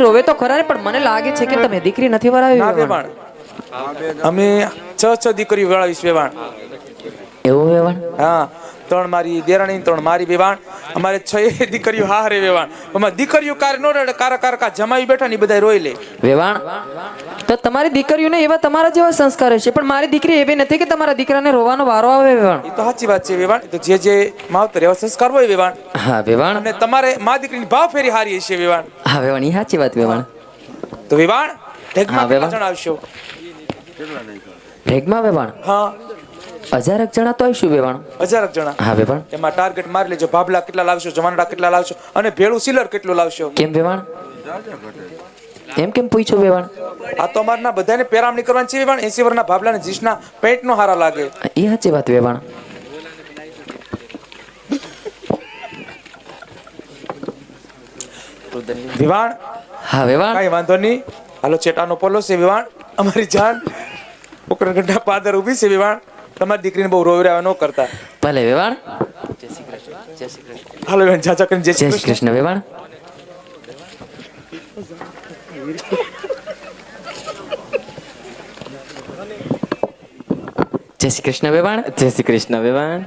રોવે તો ખરા ને, પણ મને લાગે છે કે તમે દીકરી નથી વરાવી. ના વેવાણ, અમે છ દીકરીઓ વળાવીશ વેવાણ. એવું વેવાણ? હા, 3 મારી દેરાણી, 3 મારી વેવાણ. અમારે 6 દીકરીઓ હારે વેવાણ. અમાર દીકરીઓ કાર નો રડે, કારા જમાઈ બેઠા ને બધા રોઈ લે. વેવાણ તો તમારી દીકરીઓને એવા તમારા જેવા સંસ્કાર હશે, પણ મારી દીકરી એવી નથી કે તમારા દીકરાને રોવાનો વારો આવે. વેવાણ એ તો સાચી વાત છે વેવાણ. તો જે માવતર એવા સંસ્કાર હોય વેવાણ. હા વેવાણ. અને તમારે મા દીકરીની ભાવ ફેરી હારી હશે વેવાણ. હા વેવાણ, એ સાચી વાત વેવાણ. તો વેવાણ ઢેગમાં વેવાણ. કેટલા જણ આવશો? ઢેગમાં વેવાણ હા 1000 જણા તો આવીશું વેવાણ. 1000 જણા. હા વેવાણ. એમાં ટાર્ગેટ મારી લેજો. ભાભલા કેટલા લાવશો, જમાનડા કેટલા લાવશો, અને ભેળું સિલર કેટલું લાવશો? કેમ વેવાણ? એમ કેમ પૂછ્યું વેવાણ? આ તો અમારના બધાને પેરામણી કરવાની છે વેવાણ. 80 વર્ષના ભાભલાને જીસના પેન્ટ નો હારા લાગે. એ સાચી વાત વેવાણ. વિવાણ હા વેવાણ. કઈ વાંધો નહીં. હાલો ચેટાનો પોલો છે વિવાણ. અમારી જાન ઉકરગઢના પાદર ઊભી છે વિવાણ. તમારી દીકરીને બહુ રોવરાવા ન કરતા. ભલે વેવાણ. હાલો બેન જાજા કરીને જય જય શ્રી શ્રી કૃષ્ણ વેવાણ. જય શ્રી કૃષ્ણ વેવાણ. જય શ્રી કૃષ્ણ વેવાણ.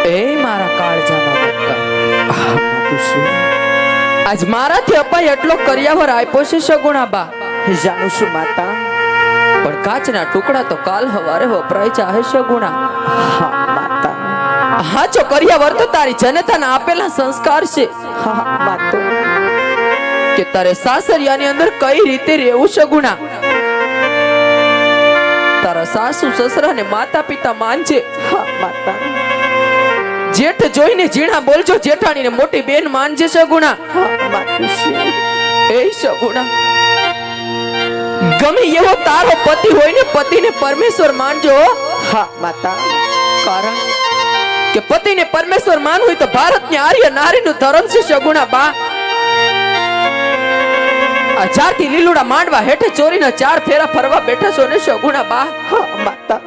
એ મારા કાળજાના કક્કા, આજ મારાથી અપાય એટલો કર્યાવર આપ્યો છે સગુણાબા. જાણું છું માતા. પણ કાચના ટુકડા તો કાલ હવારે વપરાય ચાહે સગુણા. હા માતા. હાચો કર્યાવર તો તારી જનતાના આપેલા સંસ્કાર છે હા માતો. કે તારે સાસરિયાની અંદર કઈ રીતે રહેવું સગુણા. તારા સાસુ સસરા ને માતા પિતા માનજે. હા માતા. જેઠ જોઈને જીણા બોલજો, જેઠાણીને મોટી બેન માનજે સગુણા. હા માતુશ્રી. એ સગુણા, ગમે એવો તારો પતિ હોય ને, પતિને પરમેશ્વર માનજો. હા માતા. કારણ કે પતિને પરમેશ્વર માનવું હોય તો ભારતની આર્ય નારીનું ધર્મ છે સગુણા બા. આ 4 થી લીલુડા માંડવા હેઠે ચોરીના 4 ફેરા ફરવા બેઠા છો ને સગુણા બા. હા માતા.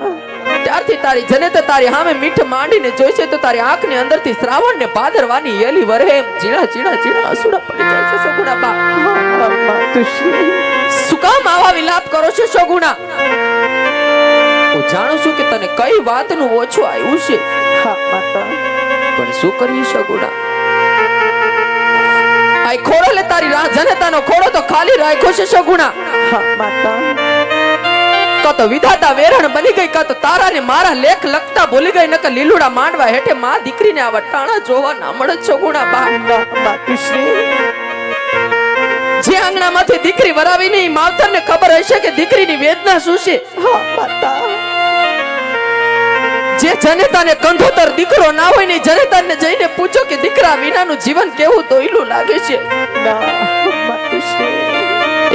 ત્યારથી તારી જનેતા તારી સામે મીઠ માંડીને જોઈશે તો તારી આંખની અંદરથી શ્રાવણ ને ભાદરવાની એલી વરે એમ ઝીણા ઝીણા ઝીણા આંસુડા પડી જાય છે સગુણા બા. હા માતુશ્રી. શું કામ આવા વિલાપ કરો છો સગુણા? હું જાણું છું કે તને કઈ વાતનું ઓછું આવ્યું છે, હા માતા. પણ શું કરીએ સગુણા? આ ખોડો લે તારી જનતાનો ખોડો તો ખાલી રાખ્યો છે સગુણા. હા માતા. કા તો વિધાતા વેરણ બની ગઈ, કા તો તારા ને મારા લેખ લખતા ભૂલી ગઈ. નકર લીલુડા માંડવા હેઠે માં દીકરીને આવા ટાણા જોવા ના મળે સગુણા બા. માતુશ્રી. જે આંગણામાંથી દીકરી વરાવીને ઈ માવતરને ખબર હશે કે દીકરીની વેદના શું છે. હા માતા. જે જનેતાને કંધોતર દીકરો ના હોય ને, જનેતાને જઈને પૂછો કે દીકરા વિનાનું જીવન કેવું તોયલું લાગે છે. ના માતુશ્રી.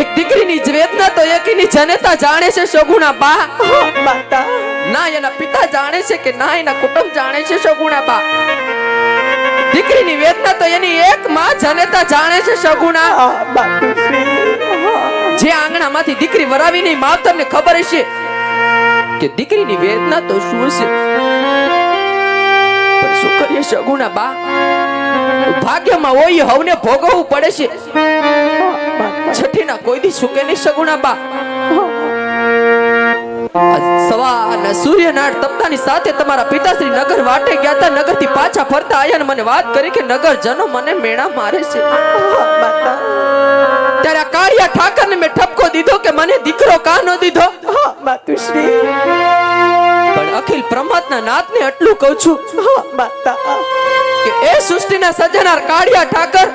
એક દીકરીની વેદના તો એકની જનેતા જાણે છે સગુણા બા. હા માતા. ના એના પિતા જાણે છે કે ના એના કુટુંબ જાણે છે સગુણા બા. દીકરીની વેદના તો એની એક માં જનેતા જાણે છે સગુણા. હા માતુશ્રી. જે આંગણામાંથી દીકરી વરાવીને માવતરને ખબર હશે કે દીકરીની વેદના તો શું છે, પણ શું કરીએ સગુણા બા? ભાગ્યમાં હોય હવને ભોગવવું પડે છે. છઠ્ઠીના કોઈ દી સુકે નહીં સગુણા બા. સવારના સૂર્યનાળ તપતાની સાથે તમારા પિતાશ્રી નગર વાટે ગયા હતા. નગરથી પાછા ફરતા આયા ને મને વાત કરી કે નગરજનો મને મેણા મારે છે. ત્યારે આ કાળિયા ઠાકરને મેં ઠપકો દીધો કે મને દીકરો કા ન દીધો. માતુશ્રી. પણ અખિલ બ્રહ્માના નાથને આટલું કહું છું માતા. કે એ સૃષ્ટિના સર્જનાર કાળિયા ઠાકર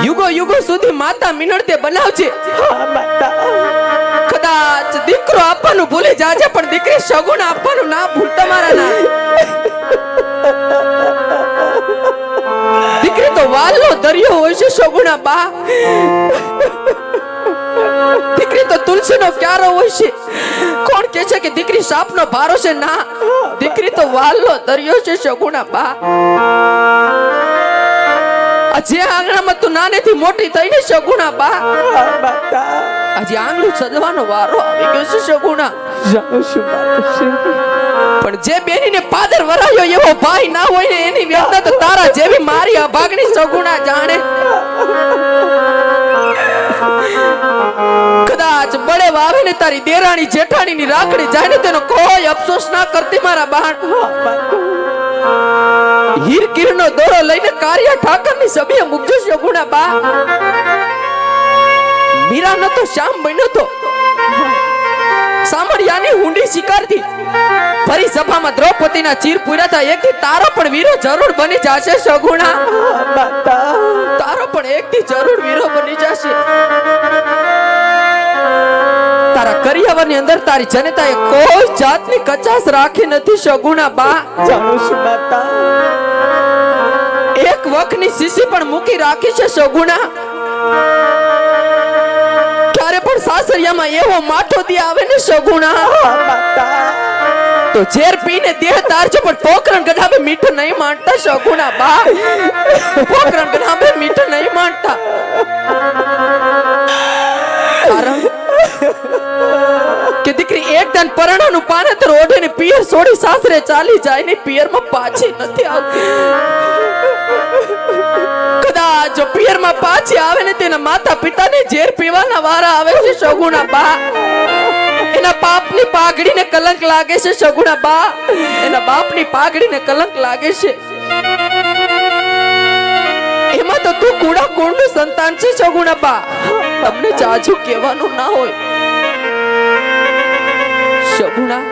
યુગો યુગો સુધી માતા મિનળતે બનાવજે. હા માતા. કદાચ દીકરો આપવાનું ભૂલી જાજે, પણ દીકરી સગુણા આપવાનું ના ભૂલતા મારા ના. દીકરી તો વાલનો દરિયો હોય છે સગુણા બા. દીકરી તો તુલસીનો ક્યારો હોય છે. કોણ કહે છે કે દીકરી સાપનો ભારો છે? ના, દીકરી તો વાલનો દરિયો છે સગુણા બા. જે આંગણામાં તું નાનેથી મોટી થઈને સગુણા બા, આજે આંગણું સજવાનો વારો આવી ગયો છે સગુણા. જાણું છું માતુશ્રી. પણ જે બેનીને પાદર વરાયો એવો ભાઈ ના હોય ને એની વેદના તો તારા જેવી મારી અભાગણી સગુણા જાણે. કદાચ બળે વાવે ને તારી દેરાણી જેઠાણીની રાખડી જાય ને તેનો કોઈ અફસોસ ના કરતી મારા બાણ. હીર કિરણનો દોરો લઈને કારિયા ઠાકરની સભ્ય મુકજો સગુણા બા. મીરા ન તો શ્યામ બન્યો તો સામળિયાની હુંડી શિકારથી ફરી સભામાં દ્રૌપદીના ચીર પૂરા થાય એકથી તારો પણ વીરો જરૂર બની જશે સગુણા. તારો પણ એકથી જરૂર વીરો બની જશે. તારા કરિયાવરની અંદર તારી જનતાએ કોઈ જાતની કચાશ રાખી નથી સગુણા બા. જાણું છું માતા. એક વખની શીશી પણ મૂકી રાખી છે સગુણા. ક્યારે પણ સાસરિયામાં એવો માઠો દી આવે ને સગુણા તો ઝેર પીને દેહ તારજો પણ પોકરણ ગઢાબે મીઠું નહીં માંડતા સગુણા બા. પોકરણ ગઢાબે મીઠું નહીં માંડતા. કારણ કે દીકરી એક દાન પરણાનું પાનેતર ઓઢીને પિયર છોડી સાસરે ચાલી જાય ને પિયરમાં પાછી નથી આવતી. કદાચ જો પિયરમાં પાછી આવે ને તેના માતા પિતાને ઝેર પીવાના વારા આવે છે સગુણા બા. એના બાપની પાઘડીને કલંક લાગે છે સગુણા બા. એના બાપની પાઘડીને કલંક લાગે છે. એમાં તો તું કુડા કુળનું સંતાન છે સગુણા બા. તમને જાજુ કહેવાનું ના હોય સગુણા.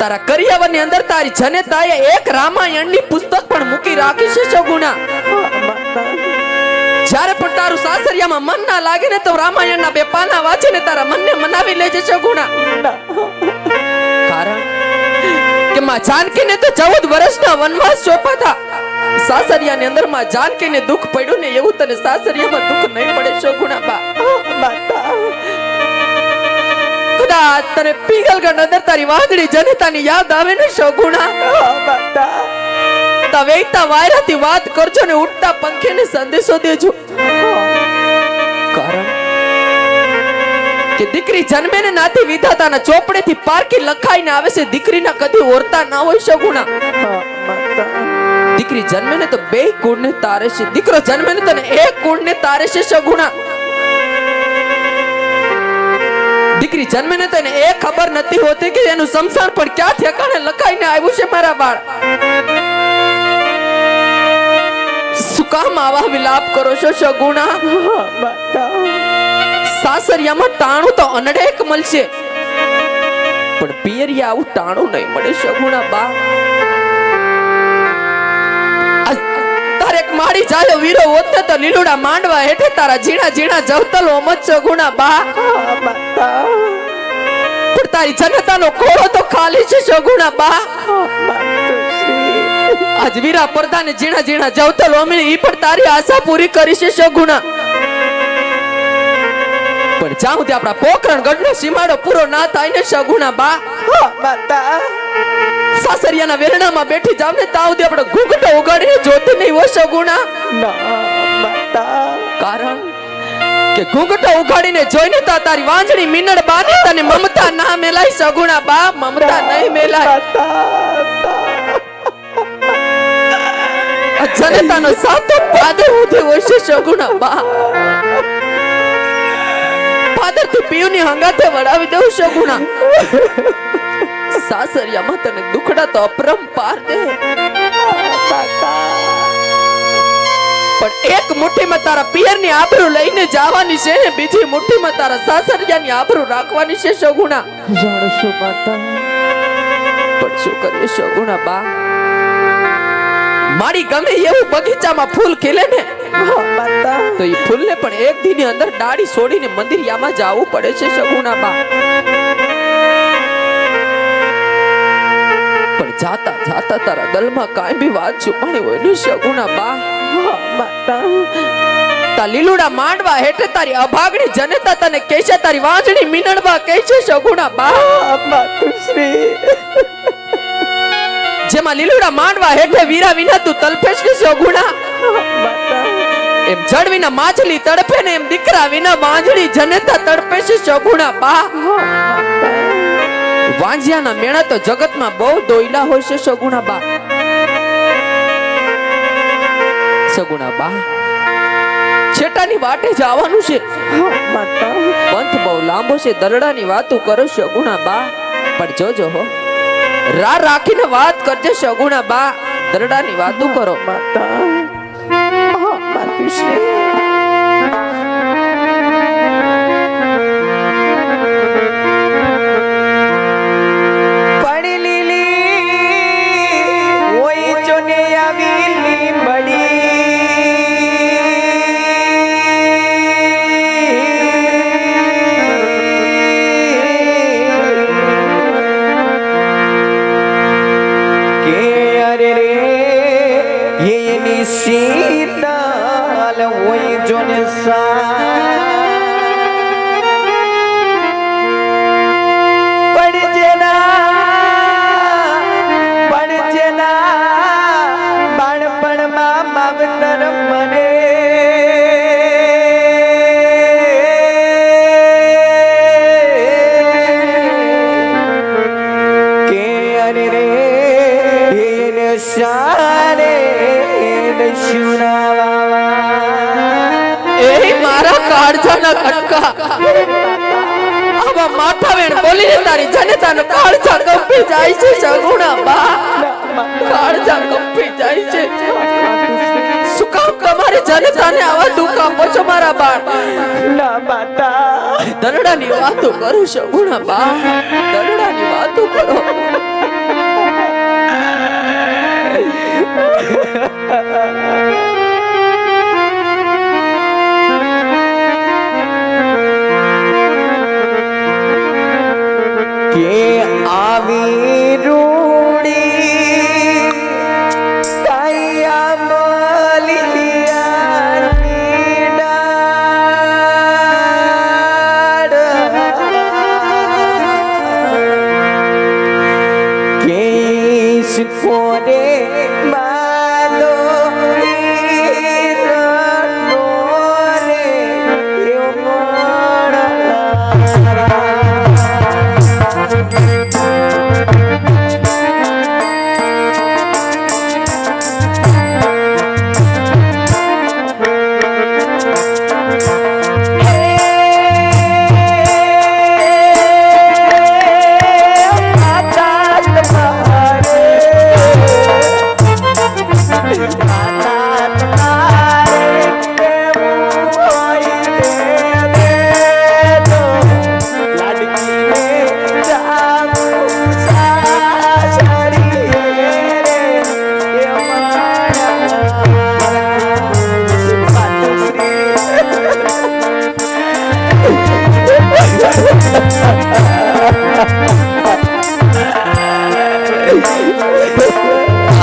તારા કરિયાવરની અંદર તારી જનેતાએ એક રામાયણની પુસ્તક પણ મૂકી રાખી છે સગુણા. જ્યારે પણ તારું સાસરિયામાં મન ના લાગે ને તો રામાયણના 2 પાના વાંચીને તારા મનને મનાવી લેજે સગુણા. કારણ કે માં જાનકીને તો 14 વર્ષના વનવાસ સોંપાતા. સાસરિયાની અંદર માં જાનકીને દુઃખ પડ્યું ને એવું તને સાસરિયામાં દુઃખ નહીં પડે સગુણા બા. કદાચ તને પીગલગઢ અંદર તારી વાદળી જનતાની યાદ આવે ને સગુણા તો વેતા વાયરાથી વાત કરજો ને ઉડતા પંખીને સંદેશો દેજો. કારણ કે દીકરી જન્મે ને નાથી વિધાતાના ચોપડેથી પારકી લખાઈને આવે છે. દીકરીના કદી ઓરતા ના હોય સગુણા. દીકરી જન્મે ને તો 2 કુળને તારે છે. દીકરો જન્મે ને તને 1 કુળને તારે છે સગુણા. દીકરી જન્મે ને તો એને એ ખબર નથી હોતી કે એનું સંસાર પણ ક્યાં ઠેકાણે લખાઈને આવ્યું છે મારા બાળ. શું કામ આવા વિલાપ કરો છો સગુણા? સાસરિયામાં ટાણું તો અનડેક મળશે પણ પિયરિયા આવું ટાણું નહીં મળે સગુણા બા. તારેક માડી જાય વીરો ઓતે તો લીલુડા માંડવા હેઠે તારા ઝીણા ઝીણા જવતલ ઓમત સગુણા બા. પણ તારી જનતાનો કોળો તો ખાલી છે સગુણા બા. આજ વીરા પરદાને ઝીણા ઝીણા જવતલ ઓમીને ઈ પણ તારી આશા પૂરી કરી છે સગુણા. પણ જાઉં તે આપણા પોકરણ ગઢનો સીમાડો પૂરો ના થાય ને સગુણા બા. સાસરિયાના વેરણામાં બેઠી જાવ ને તાવ દે આપણે ઘૂંઘટો ઉગાડીને જોતી નહીં હો સગુણા. કારણ કે ઘૂંઘટો ઉગાડીને જોઈને તો તારી વાંજણી મિનળ બાને તને મમતા ના મેલાય સગુણા બા. મમતા નહીં મેલાય. જનતાનો સાતો પાદર ઉધે હોય છે સગુણા બા. પાદરથી પીયુની હંગાથે વડાવી દઉં સગુણા. સાસરિયામાં તને દુખડા તો અપરંપાર દે. પણ એક મુઠ્ઠીમાં તારા પિયરની આબરૂ લઈને જવાની છે ને બીજી મુઠ્ઠીમાં તારા સાસરિયાની આબરૂ રાખવાની છે સગુણા. જાણું છું માતા. પણ શું કરીએ સગુણા બા. મારી ગમે એવું બગીચામાં ફૂલ ખીલે ને તો એ ફૂલને પણ એક દીની અંદર ડાળી છોડીને મંદિરિયામાં જવું પડે છે સગુણા બા. પણ જાતા જાતા તારા દલમાં કાંઈ બી વાત છુપાણી હોય ને સગુણા બા. તા લીલુડા માંડવા હેઠે તારી અભાગણી જનતા તને કહેશે તારી વાંજણી મીનડવા કહે છે સગુણા બા માતુશ્રી જેમાં લીલુડા માંડવા હેઠે વીરા વિના તું તલફેશ કે સગુણા માતા એમ જળ વિના માછલી તડપે ને એમ દીકરા વિના વાંજણી જનતા તડપે છે સગુણા બા વાંજિયાના મેળા તો જગતમાં બહુ દોયલા હોય છે સગુણા બા સગુણા બા છેટાની વાટે જવાનું છે માતા પંથ બહુ લાંબો છે દરડાની વાતો કરો સગુણા બા પણ જોજો હો રા રાખીને વાત કરજે સગુણા બા દરડાની વાતો કરો માતા માતુશ્રી પડી લીલી ઓય જોને આવીલી કે અરે રે એની શીતલ હોય જોને બાળપણમાં માવતર મને કે અરે રે એને શારે એ મારા કાળજાના કટકા આવા માથા વેણ બોલીને તારી જનતાનો કાળજા કંપી જાય છે સગુણા બા કાળજા કંપી જાય છે શું કામ તમારી જનતાને આવા દુઃખ આપો છો મારા બાળ ના માતા દરડાની વાતો કરો સગુણા બા દરડાની વાતો કરો કે આવી રૂડી કાયા મલિયાની ડાળ કે ઇસકો રે માદો ઈરનો રે યો મોડા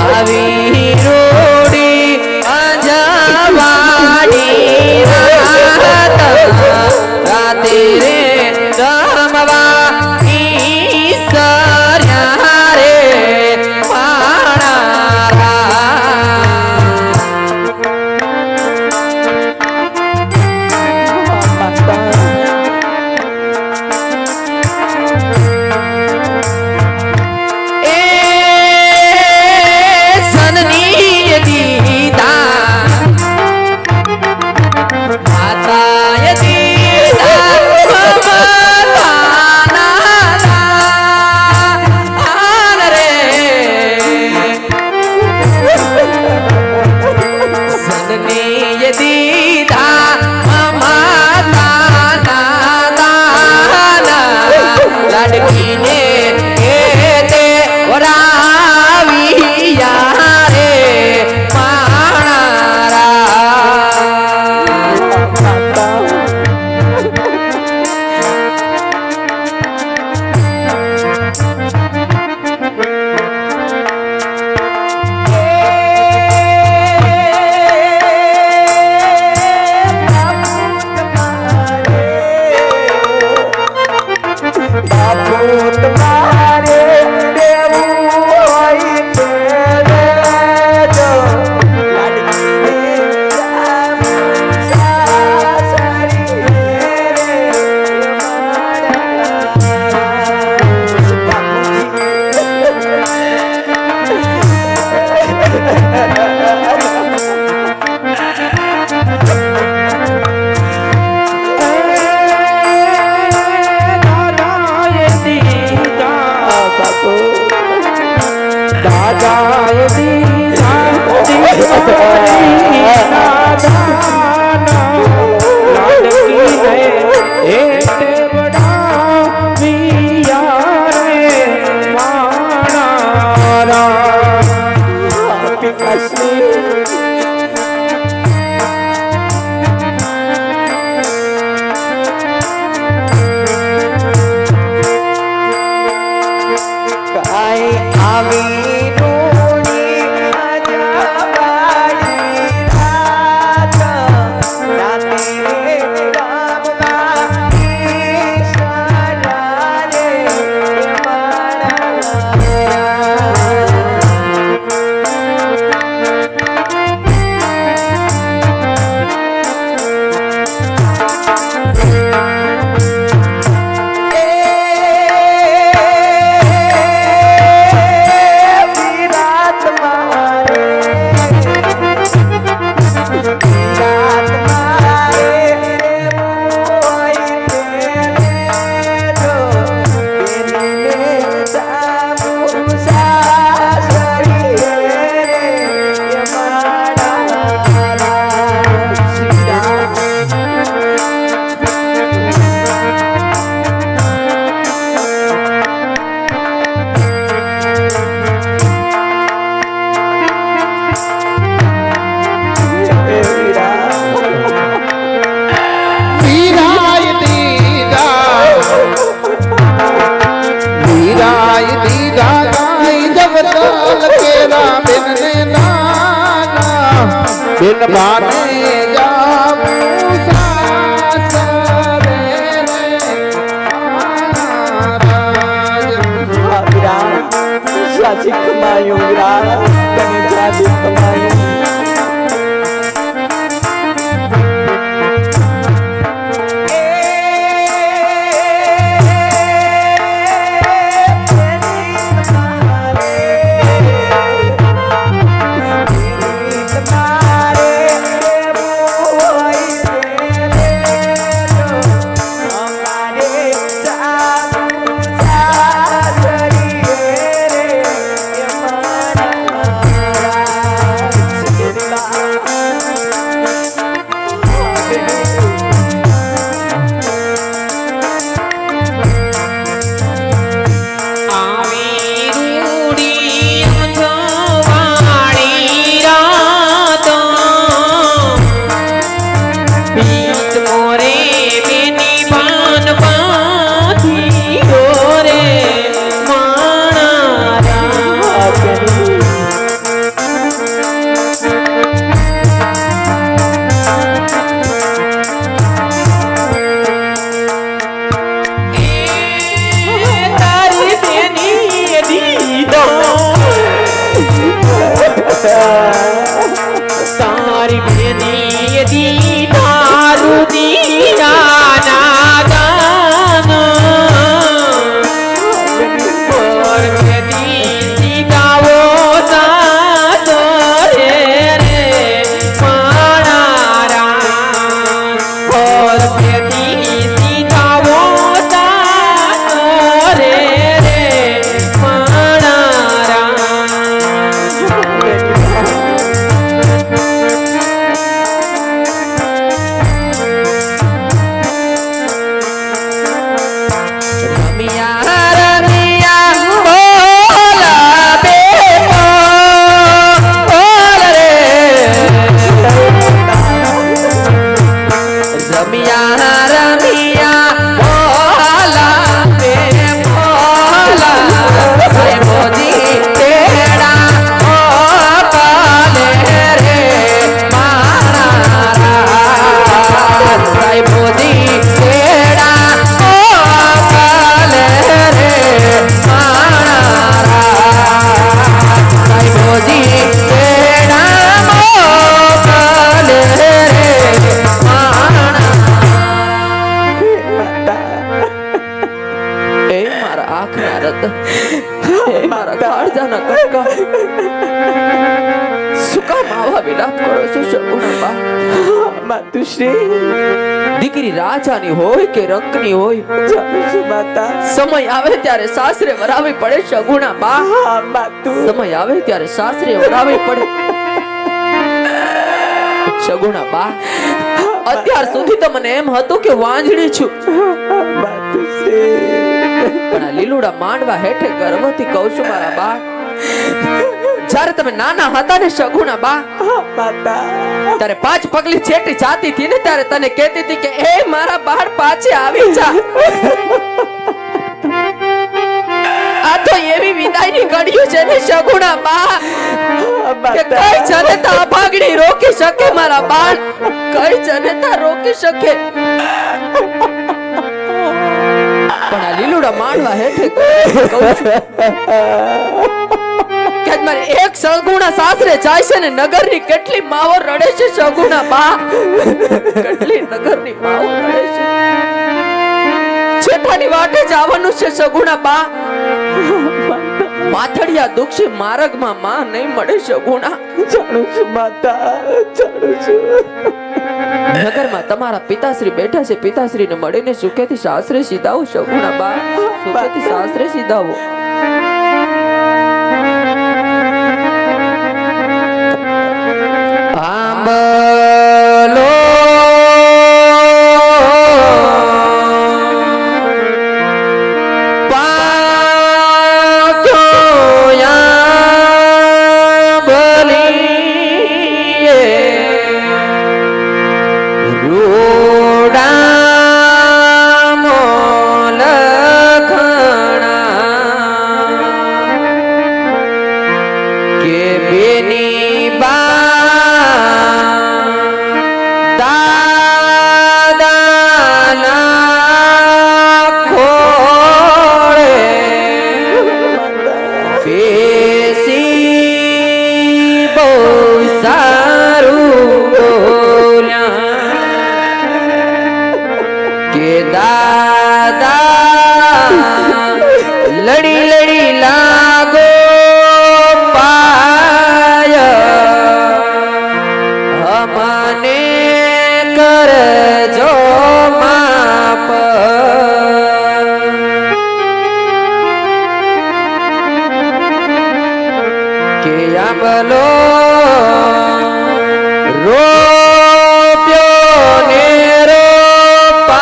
આવી રોડી અજવાડી રાત રાતે રે રમવા ઈસર્યા રે બિન બાને જાઉં સાસરે રે મારા રાજ. સાચી કમાયું વીરા તને જાજી કમાયું તારી બેની દી તારું દીના નાદાન પર બેની સીતાવો સાતો રે મારા પર બેની સીતાવો સાતો રે મારા મારા કાળજાના કટકા શું કામ આવા વિલાપ કરો છો શગુણાબા? માતુશ્રી દીકરી રાજાની હોય કે રંકની હોય, જાણું છું માતા. સમય આવે ત્યારે સાસરે વરાવી પડે શગુણાબા. હા માતુ. સમય આવે ત્યારે સાસરે વરાવી પડે શગુણાબા. અત્યાર સુધી તો મને એમ હતું કે વાંજણી છું, માતુશ્રી પણ આ લીલુડા માંડવા હેઠે ગર્ભવતી કહું છું મારા બા. જ્યારે તમે નાના હતા ને શગુણા બા, માતા ત્યારે 5 પગલી છેટી જાતી હતી ને ત્યારે તને કહેતી હતી કે એ મારા બાળ પાછે આવી જા. આ તો એવી વિદાયની ઘડિયું છે ને શગુણા બા કે કઈ જનતા ભાગડી રોકી શકે મારા બાળ, કઈ જનતા રોકી શકે. પણ આ લીલુડા માંડવા હેઠે કહું છું કે મારે એક સગુણા સાસરે જાય છે ને નગરની કેટલી માવો રડે છે સગુણા બા, કેટલી નગરની માવો રડે છે. છેટાની વાટે જવાનું છે સગુણા બા. માથડિયા દુખી માર્ગમાં માં નહીં મળે સગુણા. જાણું છું માતા, જાણું છું. નગરમાં તમારા પિતાશ્રી બેઠા છે, પિતાશ્રીને મળીને સુખેથી સાસરે સીધાવો સગુણા બા, સુખેથી સાસરે સીધાવો. આંબલો સારું બોલ્યા કે દાદા લડી લડી લાગો પાય અમને કરજો માપ કે આંબલો રોપ્યો ને રોપાવ્યો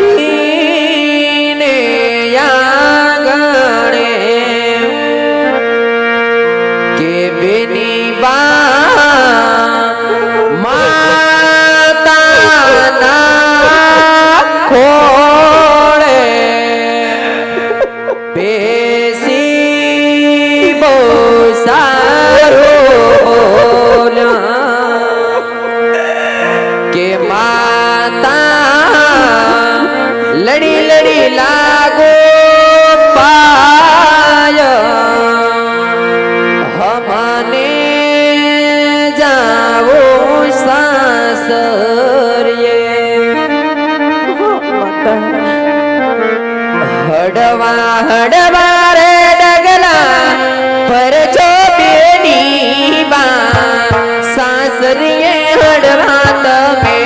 અજમલજીને આંગણે કે બેની બા માતાના ખોળે બેસી બહુ સારું કે માતા લડી લડી લાગો પાય હમને જાવો સાસરીએ હડવા હડવા રે ડગલા પર જો બેની બા સાસરીએ હડવા તમે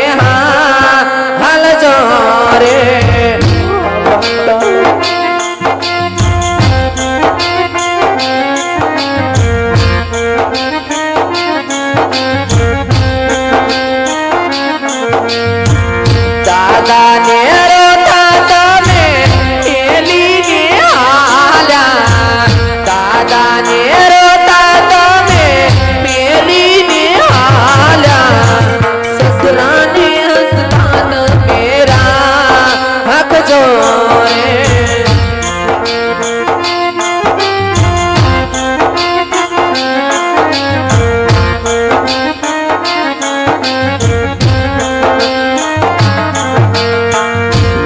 હાલજો રે દાદા ને રોતા તમે એલીને હાલ્યા દાદા ને રોતા તમે મેલીને હાલ્યા સસરાને હસતા તમે રાખજો રે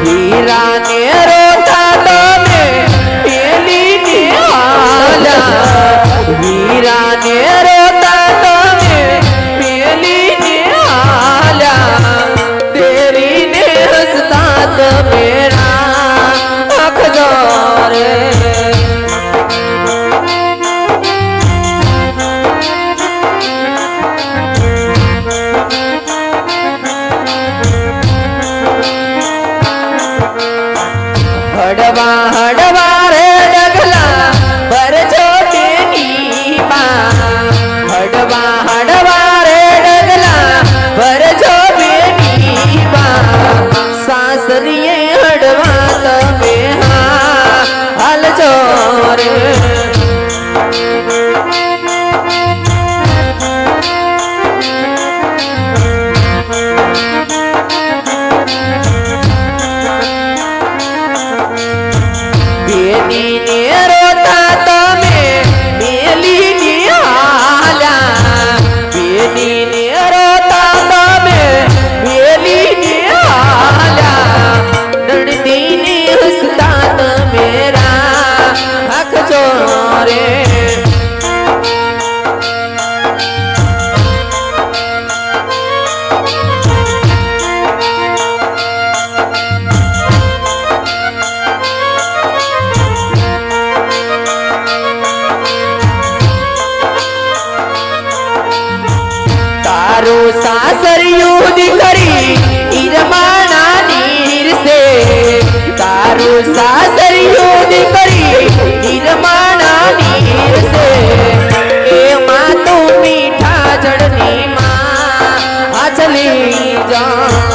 વીરાને રોતા તમે પેલીને હાલ્યા વીરાને રોતા તમે પેલીને હાલ્યા તેરીને હસતા તમે રાખજો રે હડવા હડવા રે ડગલા ભરજો બેની બા હડવા હડવા રે ડગલા ભરજો બેની બા સાસરીએ હડવા તમે હાલજો રે બેનીને રોતા તમે મેલીને હાલ્યા બેનીને રોતા તમે મેલીને હાલ્યા નણદીને હસતા તમે રાખજો રે તારું સાસરિયું દીકરી ઈરમાના નીરસે તારું સાસરિયું દીકરી ઈરમાના નીરસે એમાં તું મીઠા જળની માં હાચલી જા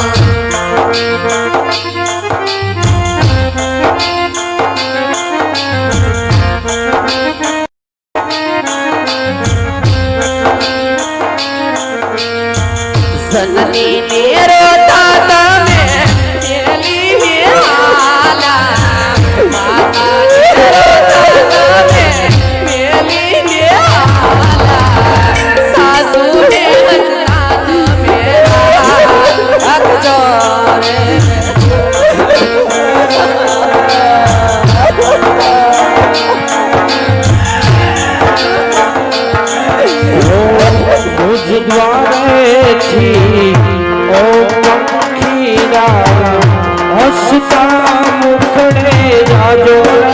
સનની ને રોતા તમે પેલીને હાલ્યા માતા ને રોતા તમે પેલીને હાલ્યા સાસુને હસતા તમે રાખજો રે જી ઓ પંખીડા હસતા મુખડે જાજો